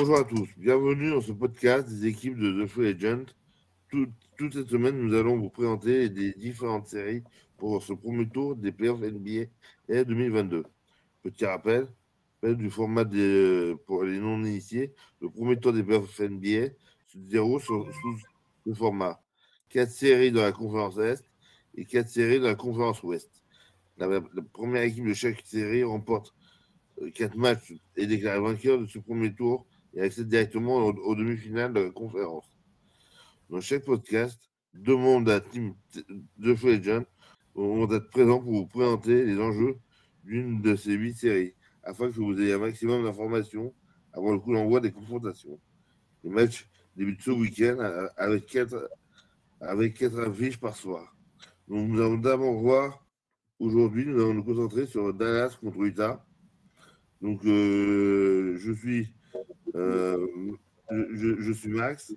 Bonjour à tous, bienvenue dans ce podcast des équipes de The Free Agent. Toute cette semaine, nous allons vous présenter les différentes séries pour ce premier tour des playoffs NBA 2022. Petit rappel du format pour les non-initiés, le premier tour des playoffs NBA se déroule sous le format 4 séries dans la conférence Est et 4 séries dans la conférence Ouest. La première équipe de chaque série remporte 4 matchs et déclaré vainqueur de ce premier tour et accède directement aux demi-finales de la conférence. Dans chaque podcast, deux membres de la team de Free Agent vont être présents pour vous présenter les enjeux d'une de ces 8 séries, afin que vous ayez un maximum d'informations avant le coup d'envoi des confrontations. Les matchs débutent ce week-end avec 4 affiches par soir. Donc nous allons d'abord voir, aujourd'hui, nous allons nous concentrer sur Dallas contre Utah. Donc je suis Max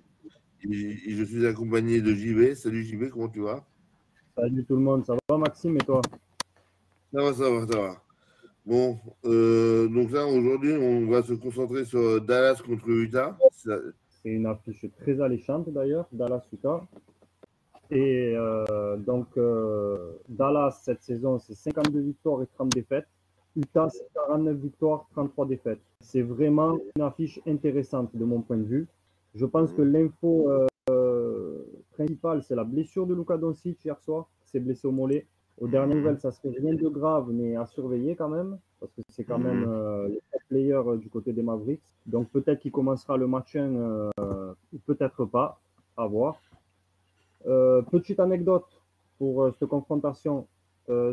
et je suis accompagné de JV. Salut JV, comment tu vas? Salut tout le monde, ça va Maxime et toi? Ça va. Bon, donc là aujourd'hui on va se concentrer sur Dallas contre Utah. C'est une affiche très alléchante d'ailleurs, Dallas-Utah. Et Dallas cette saison c'est 52 victoires et 30 défaites. Utah c'est 49 victoires, 33 défaites. C'est vraiment une affiche intéressante de mon point de vue. Je pense que l'info principale c'est la blessure de Luka Doncic hier soir, qui s'est blessé au mollet. Aux dernières nouvelles, ça serait rien de grave, mais à surveiller quand même, parce que c'est quand même le top player du côté des Mavericks. Donc peut-être qu'il commencera le match 1, ou peut-être pas, à voir. Petite anecdote pour cette confrontation,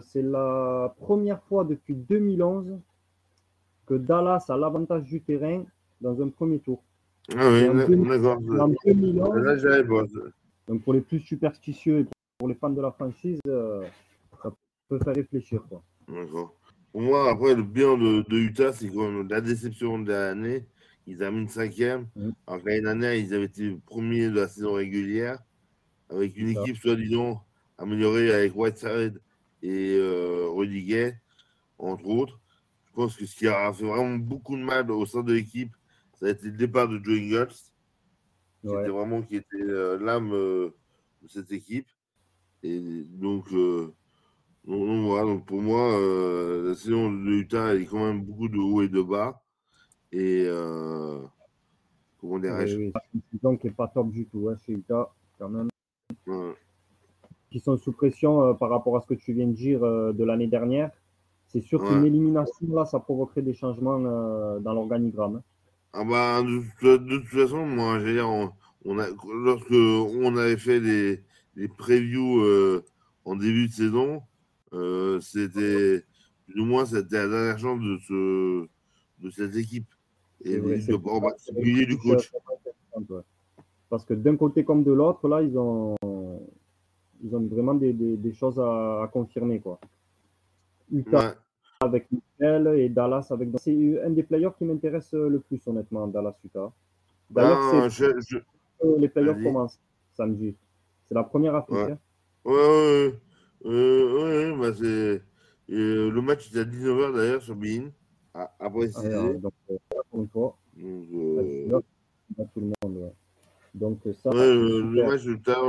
c'est la première fois depuis 2011 que Dallas a l'avantage du terrain dans un premier tour. Ah oui, d'accord. En 2011, là, j'avais pas. donc pour les plus superstitieux et pour les fans de la franchise, ça peut faire réfléchir, quoi. D'accord. Pour moi, après, le bilan de Utah, c'est quand même la déception de l'année. Ils terminent 5e. Alors que l'année dernière, ils avaient été premiers de la saison régulière, avec une équipe soi-disant améliorée avec Whiteside et Rudy Gay, entre autres. Je pense que ce qui a fait vraiment beaucoup de mal au sein de l'équipe, ça a été le départ de Joe Ingles, qui était l'âme de cette équipe. Et donc voilà, donc pour moi, la saison de Utah, il y a quand même beaucoup de hauts et de bas. Et comment dirais-je? Oui, c'est une saison qui n'est pas top du tout, chez Utah, quand même. Qui sont sous pression par rapport à ce que tu viens de dire de l'année dernière. C'est sûr qu'une élimination, là, ça provoquerait des changements dans l'organigramme. Ah bah, de toute façon, moi, je veux dire, lorsque on avait fait les previews en début de saison, c'était plus ou moins c'était la dernière chance de cette équipe. Et en particulier du coach. Parce que d'un côté comme de l'autre, là, ils ont vraiment des choses à confirmer, quoi. Utah avec Michel et Dallas avec. C'est un des players qui m'intéresse le plus, honnêtement, Dallas-Utah. D'ailleurs, les playoffs commencent samedi. C'est la première affiche. Ouais, bah c'est le match est à 19h d'ailleurs sur Bein, à préciser. Donc, une fois. Tout le monde, Donc, ça. Le match de tard,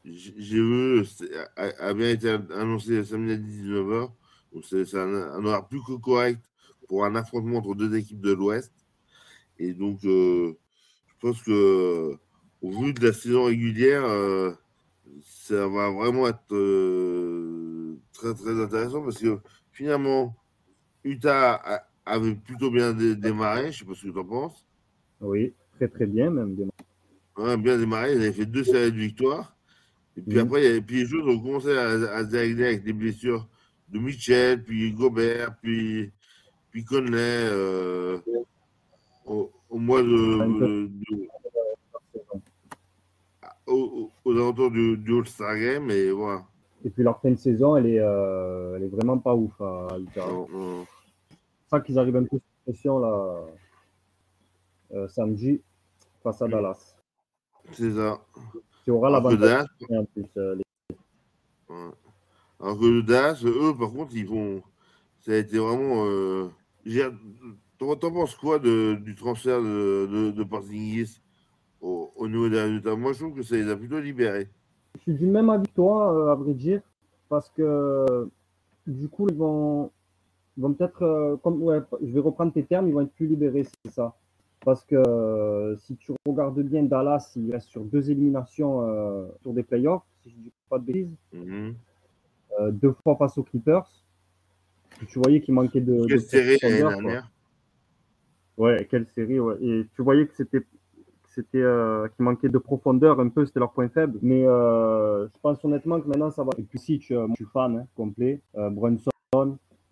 j'ai vu, a bien été annoncé samedi à 19h. Donc, c'est un horaire plus que correct pour un affrontement entre deux équipes de l'Ouest. Et donc, je pense que, au vu de la saison régulière, ça va vraiment être très, très intéressant parce que finalement, Utah avait plutôt bien démarré. Je ne sais pas ce que tu en penses. Oui, très, très bien même. Bien démarré. Ils avaient fait 2 séries de victoires. Et puis après, les choses ont commencé à se dérégler avec des blessures de Mitchell, puis Gobert, puis Conley au mois aux alentours du All-Star Game. Et voilà. Et puis leur fin de saison, elle est vraiment pas ouf à Utah. C'est ça qu'ils arrivent un peu sous pression là, samedi face à Dallas. C'est ça. Qui aura l'avantage en plus. Alors que le Dallas, eux, par contre, ça a été vraiment. T'en penses quoi du transfert de Porzingis au niveau des résultats? Moi, je trouve que ça les a plutôt libérés. Je suis du même avis que toi, à vrai dire, parce que du coup, ils vont peut-être, ouais, je vais reprendre tes termes, ils vont être plus libérés, c'est ça. Parce que si tu regardes bien, Dallas, il reste sur 2 éliminations sur des playoffs, si je ne dis pas de bêtises. Mhm. 2 fois face aux Clippers. Tu voyais qu'il manquait de Quelle série l'année profondeur, quoi. dernière? Ouais, quelle série, ouais. Et tu voyais que qu'il manquait de profondeur un peu, c'était leur point faible. Mais je pense honnêtement que maintenant ça va. Et puis si moi, je suis fan complet, Brunson.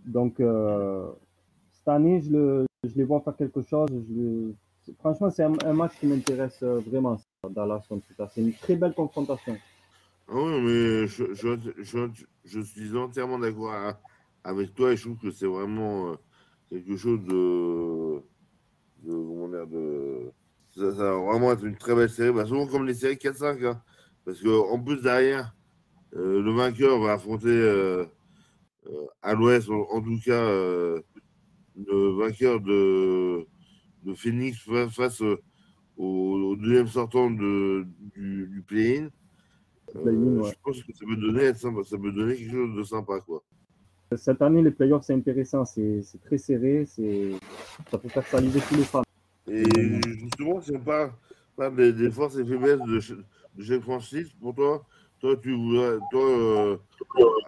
Donc cette année, je les vois faire quelque chose. Franchement, c'est un match qui m'intéresse vraiment, ça, Dallas contre Utah. C'est une très belle confrontation. Ah oui, mais je suis entièrement d'accord avec toi et je trouve que c'est vraiment quelque chose comment dire, ça va vraiment être une très belle série. Bah, souvent comme les séries 4-5, hein. Parce qu'en plus derrière, le vainqueur va affronter à l'ouest, en tout cas, le vainqueur de Phoenix face au deuxième sortant du play-in. Play-in, Je ouais. pense que ça peut donner, ça peut donner quelque chose de sympa, quoi. Cette année, les playoffs, c'est intéressant. C'est très serré. Ça peut faire saliver tous les fans. Et justement, si on parle des forces et faiblesses de chaque franchise, pour toi, à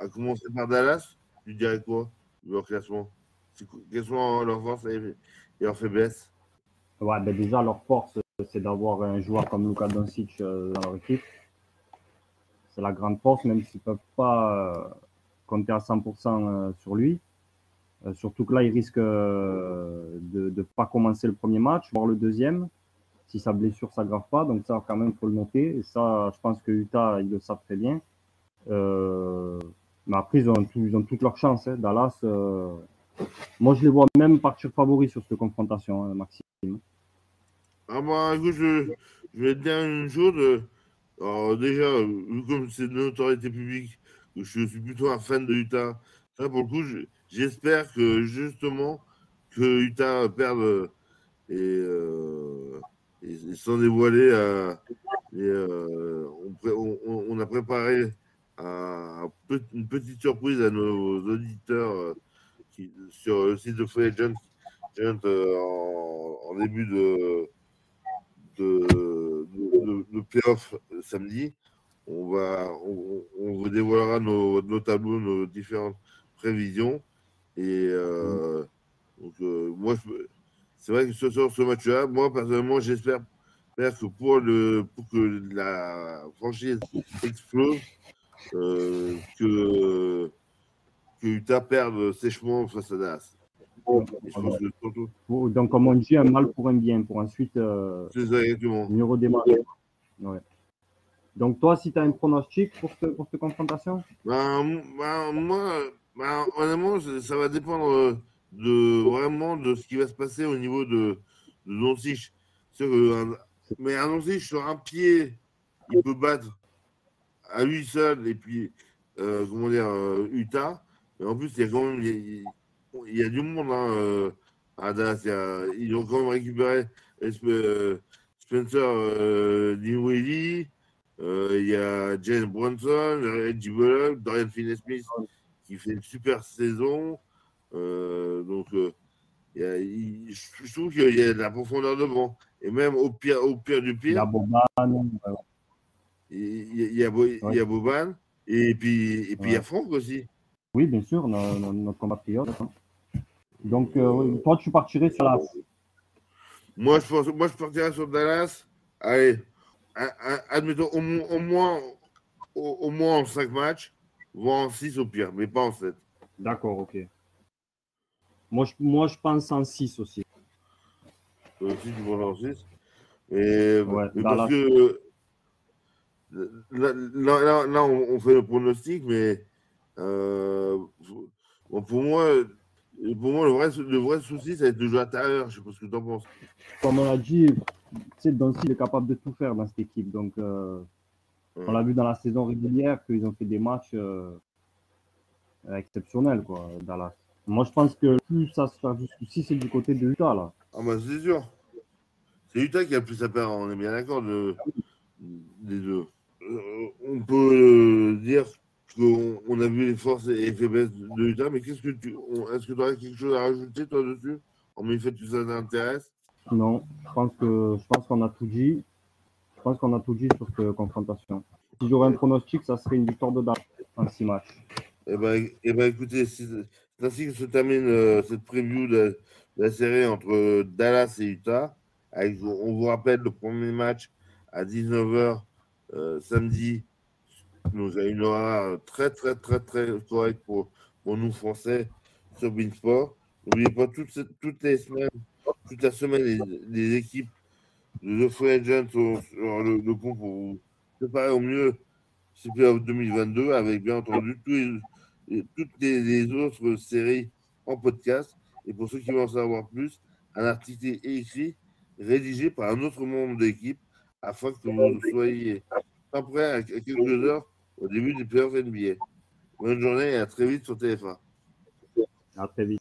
commencer par Dallas, tu dirais quoi, leur classement? Quelles sont leurs forces et leurs faiblesses? Ouais, ben déjà, leur force, c'est d'avoir un joueur comme Luka Doncic dans leur équipe. C'est la grande force, même s'ils ne peuvent pas compter à 100% sur lui. Surtout que là, il risque de ne pas commencer le premier match, voire le deuxième, si sa blessure ne s'aggrave pas. Donc ça, quand même, il faut le noter. Et ça, je pense que Utah, ils le savent très bien. Mais après, ils ont toutes leurs chances. Hein. Dallas, moi, je les vois même partir favoris sur cette confrontation, hein, Maxime. Ah bah écoute, je vais te dire une chose. Alors déjà, vu comme c'est de notoriété publique, que je suis plutôt un fan de Utah, ça pour le coup, j'espère que justement que Utah perde et sans dévoiler, on a préparé une petite surprise à nos auditeurs sur le site de Free Agent, en début de playoff samedi. On vous dévoilera nos tableaux, nos différentes prévisions. Et moi, c'est vrai que sur ce match-là, moi, personnellement, j'espère que pour que la franchise explose, que Utah perde sèchement face à Dallas. Et je pense que surtout, Donc, comme on dit, un mal pour un bien, pour ensuite c'est ça exactement. mieux redémarrer. Ouais. Donc, toi, si tu as un pronostic pour cette confrontation? Moi, honnêtement, ça va dépendre vraiment de ce qui va se passer au niveau de Doncic. Mais un Doncic sur un pied, il peut battre à lui seul et puis, comment dire, Utah. Mais en plus, il y a quand même il y a du monde hein, à Dallas. Ils ont quand même récupéré Spencer Dinwiddie. Il y a James Brunson, Reggie Bullock, Dorian Finney-Smith qui fait une super saison. Donc, je trouve qu'il y a de la profondeur de banc. Et même au pire du Il y a pire, Boban. il y a Boban. Et puis, il y a Ouais. Franck aussi. Oui, bien sûr, notre compatriote. Hein. Donc, Euh, toi, tu partirais sur la. moi, je partirais sur Dallas. Allez, admettons au moins en 5 matchs, voire en 6 au pire, mais pas en 7. D'accord, ok. Moi, je pense en 6 aussi. Si tu penses en 6. Ouais, Mais parce Dallas. que là, on fait le pronostic, mais euh, bon, pour moi le vrai souci, ça va être de jouer à l'intérieur. Je sais pas ce que tu en penses. Comme on l'a dit, tu sais, Doncic il est capable de tout faire dans cette équipe. Donc, on Ouais. l'a vu dans la saison régulière qu'ils ont fait des matchs exceptionnels, quoi, Dallas. Moi, je pense que plus ça se fait du souci, c'est du côté de Utah, là. Ah bah c'est sûr. C'est Utah qui a le plus à perdre, on est bien d'accord des deux. On peut dire qu'on a vu les forces et faiblesses de Utah, mais est-ce que tu aurais quelque chose à rajouter toi dessus? En fait que ça t'intéresse? Non, je pense qu'on a tout dit. Je pense qu'on a tout dit sur cette confrontation. Si j'aurais un pronostic, ça serait une victoire de Dallas en 6 matchs. Écoutez, c'est ainsi que se termine cette preview de la série entre Dallas et Utah. On vous rappelle le premier match à 19h samedi. Nous a une horaire très, très, très, très correcte pour nous Français sur Beansport. N'oubliez pas, toutes les semaines, toute la semaine, les équipes de The Free Agents sont sur le pont pour vous préparer au mieux CPA 2022 avec bien entendu toutes les autres séries en podcast. Et pour ceux qui veulent en savoir plus, un article écrit, rédigé par un autre membre d'équipe afin que vous soyez prêts à quelques heures au début des playoffs NBA. Bonne journée et à très vite sur TF1. À très vite.